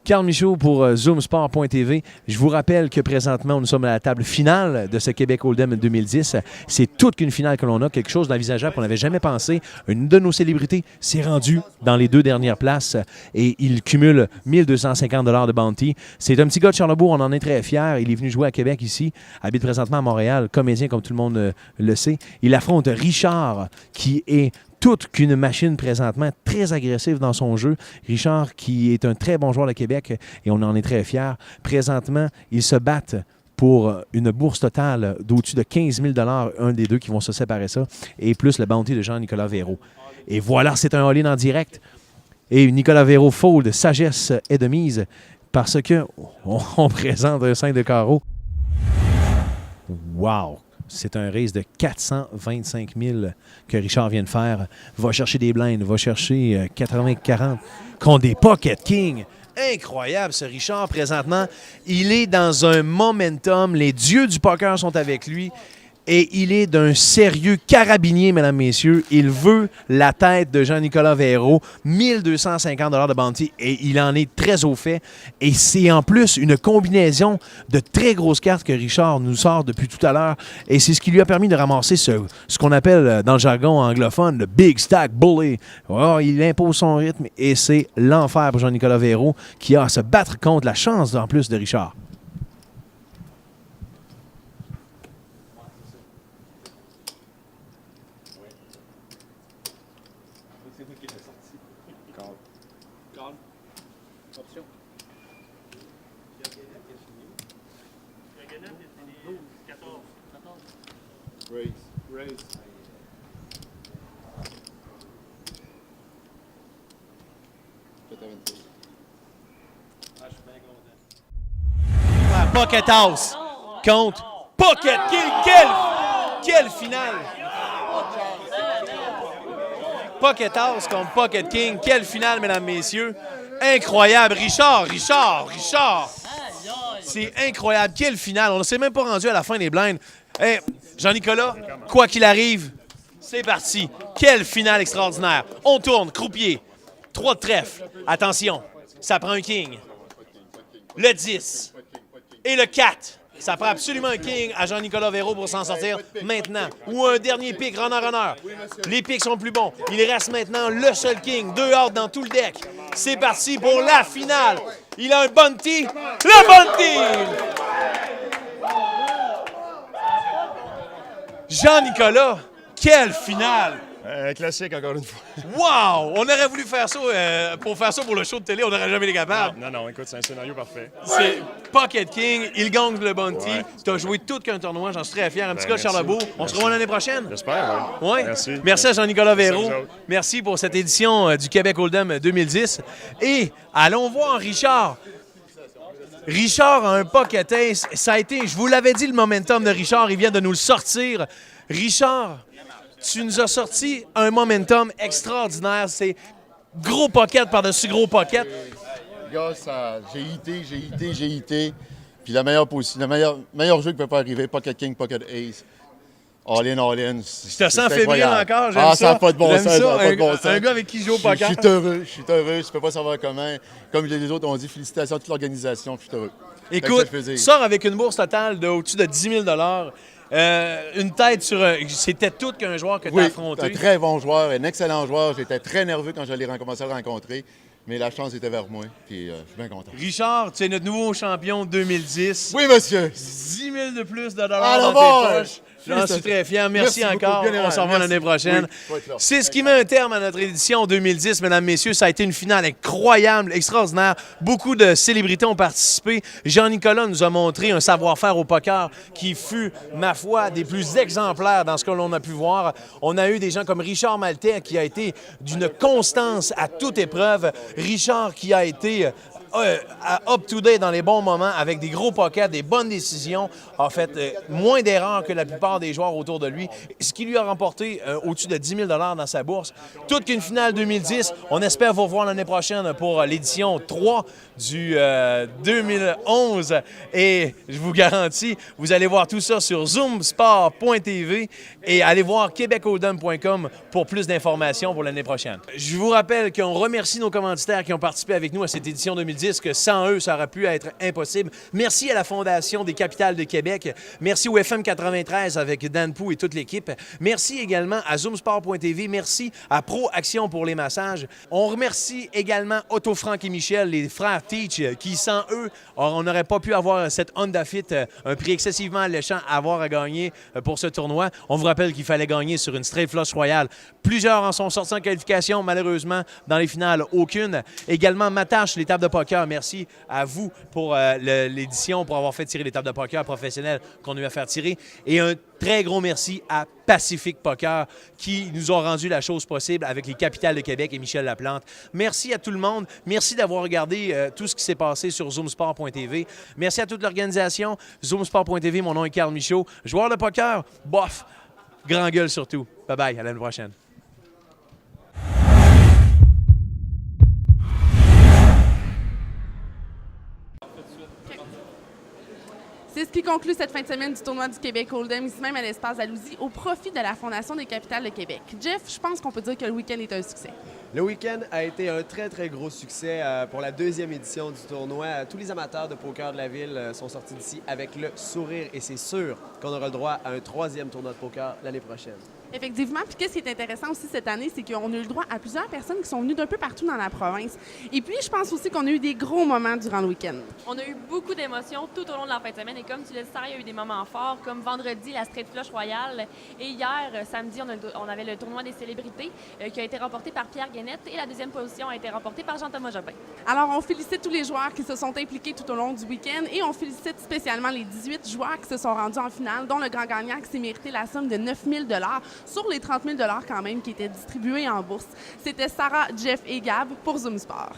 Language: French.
Carl Michaud pour zoomsport.tv. Je vous rappelle que présentement, nous sommes à la table finale de ce Québec Hold'em 2010. C'est toute qu'une finale que l'on a, quelque chose d'envisageable qu'on n'avait jamais pensé. Une de nos célébrités s'est rendue dans les 2 dernières places et il cumule 1250 $ de bounty. C'est un petit gars de Charlebourg, on en est très fiers. Il est venu jouer à Québec ici, habite présentement à Montréal, comédien comme tout le monde le sait. Il affronte Richard, qui est toute qu'une machine présentement, très agressive dans son jeu. Richard, qui est un très bon joueur de Québec et on en est très fiers. Présentement, ils se battent pour une bourse totale d'au-dessus de 15 000 $, un des deux qui vont se séparer ça, et plus le bounty de Jean-Nicolas Véro. Et voilà, c'est un all-in en direct. Et Nicolas Véro fold, sagesse est de mise, parce que on présente un 5 de carreau. Wow! C'est un raise de 425 000 que Richard vient de faire. Va chercher des blinds, va chercher 80-40 contre des Pocket Kings. Incroyable, ce Richard, présentement. Il est dans un momentum. Les dieux du poker sont avec lui. Et il est d'un sérieux carabinier, mesdames, messieurs. Il veut la tête de Jean-Nicolas Véro, 1250 $ de bounty, et il en est très au fait. Et c'est en plus une combinaison de très grosses cartes que Richard nous sort depuis tout à l'heure. Et c'est ce qui lui a permis de ramasser ce qu'on appelle dans le jargon anglophone le Big Stack Bully. Oh, il impose son rythme et c'est l'enfer pour Jean-Nicolas Véro qui a à se battre contre la chance en plus de Richard. Raise. Pocket House contre Pocket King. Quelle finale! Pocket House contre Pocket King. Quelle finale, mesdames, messieurs. Incroyable. Richard. C'est incroyable. Quelle finale. On ne s'est même pas rendu à la fin des blinds. Hey, Jean-Nicolas, quoi qu'il arrive, c'est parti. Quelle finale extraordinaire. On tourne, croupier. 3 de trèfle. Attention, ça prend un king. Le 10 et le 4. Ça prend absolument un king à Jean-Nicolas Véro pour s'en sortir maintenant. Ou un dernier pick, runner. Les picks sont plus bons. Il reste maintenant le seul king. 2 outs dans tout le deck. C'est parti pour la finale. Il a un bounty. Le bounty! Jean-Nicolas, quelle finale! Classique, encore une fois. Wow! On aurait voulu faire ça pour le show de télé, on n'aurait jamais été capable. Non, écoute, c'est un scénario parfait. C'est Pocket King, il gagne le bounty. Ouais. Tu as joué tout qu'un tournoi, j'en suis très fier. Un petit gars de Charlebourg. On se revoit l'année prochaine? J'espère, oui. Ouais. Merci à Jean-Nicolas Véro. Merci pour cette édition du Québec Hold'em 2010. Et allons voir Richard. Richard a un pocket ace. Ça a été, je vous l'avais dit, le momentum de Richard, il vient de nous le sortir. Richard, tu nous as sorti un momentum extraordinaire. C'est gros pocket par-dessus gros pocket. Gars, j'ai hité. Puis la meilleure position, le meilleur jeu qui peut pas arriver, Pocket King, Pocket Ace. All-in. Je te sens fébrile encore, j'aime ça. Ça n'a pas de bon sens, ça n'a pas de bon sens. Un gars avec qui joue au poker. Je suis heureux, je peux pas savoir comment. Comme les autres ont dit, félicitations à toute l'organisation, je suis heureux. Écoute, sors avec une bourse totale au-dessus de 10 000 $. Une tête sur... C'était tout qu'un joueur que tu as affronté. Un très bon joueur, un excellent joueur. J'étais très nerveux quand je l'ai commencé à le rencontrer. Mais la chance était vers moi, puis je suis bien content. Richard, tu es notre nouveau champion 2010. Oui, monsieur. 10 000 de plus de dollars dans tes poches. J'en suis très fier. Merci encore. On s'en va l'année prochaine. Oui, c'est ce qui met un terme à notre édition 2010, mesdames, messieurs. Ça a été une finale incroyable, extraordinaire. Beaucoup de célébrités ont participé. Jean-Nicolas nous a montré un savoir-faire au poker qui fut, ma foi, des plus exemplaires dans ce que l'on a pu voir. On a eu des gens comme Richard Maltais qui a été d'une constance à toute épreuve. Richard qui a été up-to-date dans les bons moments, avec des gros pockets, des bonnes décisions, a fait moins d'erreurs que la plupart des joueurs autour de lui, ce qui lui a remporté au-dessus de 10 000 $ dans sa bourse. Toute qu'une finale 2010. On espère vous revoir l'année prochaine pour l'édition 3 du 2011. Et je vous garantis, vous allez voir tout ça sur zoomsport.tv et allez voir québechold'em.com pour plus d'informations pour l'année prochaine. Je vous rappelle qu'on remercie nos commanditaires qui ont participé avec nous à cette édition 2010. 2010 que sans eux, ça aurait pu être impossible. Merci à la Fondation des capitales de Québec. Merci au FM 93 avec Dan Pou et toute l'équipe. Merci également à zoomsport.tv. Merci à Pro Action pour les massages. On remercie également Otto, Franck et Michel, les frères Teach, qui sans eux, on n'aurait pas pu avoir cette Honda Fit, un prix excessivement alléchant à avoir à gagner pour ce tournoi. On vous rappelle qu'il fallait gagner sur une Straight Flush Royale. Plusieurs en sont sortis en qualification, malheureusement, dans les finales, aucune. Également, Matache, les tables de poker. Merci à vous pour l'édition, pour avoir fait tirer les tables de poker professionnelles qu'on a eu à faire tirer. Et un très gros merci à Pacific Poker qui nous ont rendu la chose possible avec les capitales de Québec et Michel Laplante. Merci à tout le monde. Merci d'avoir regardé tout ce qui s'est passé sur zoomsport.tv. Merci à toute l'organisation. Zoomsport.tv, mon nom est Carl Michaud. Joueur de poker, bof, grand gueule surtout. Bye-bye, à l'année prochaine. C'est ce qui conclut cette fin de semaine du tournoi du Québec Hold'em, ici même à l'Espace Dalhousie, au profit de la Fondation des capitales de Québec. Jeff, je pense qu'on peut dire que le week-end est un succès. Le week-end a été un très, très gros succès pour la deuxième édition du tournoi. Tous les amateurs de poker de la ville sont sortis d'ici avec le sourire et c'est sûr qu'on aura le droit à un troisième tournoi de poker l'année prochaine. Effectivement, puis qu'est-ce qui est intéressant aussi cette année, c'est qu'on a eu le droit à plusieurs personnes qui sont venues d'un peu partout dans la province. Et puis, je pense aussi qu'on a eu des gros moments durant le week-end. On a eu beaucoup d'émotions tout au long de la fin de semaine et comme tu l'as dit, Sarah, il y a eu des moments forts, comme vendredi, la Straight Flush Royale. Et hier, samedi, on avait le tournoi des célébrités qui a été remporté par Pierre Guénette et la deuxième position a été remportée par Jean-Thomas Jobin. Alors, on félicite tous les joueurs qui se sont impliqués tout au long du week-end et on félicite spécialement les 18 joueurs qui se sont rendus en finale, dont le grand gagnant qui s'est mérité la somme de 9 000 $ sur les 30 000 $ quand même qui étaient distribués en bourse. C'était Sarah, Jeff et Gab pour Zoom Sport.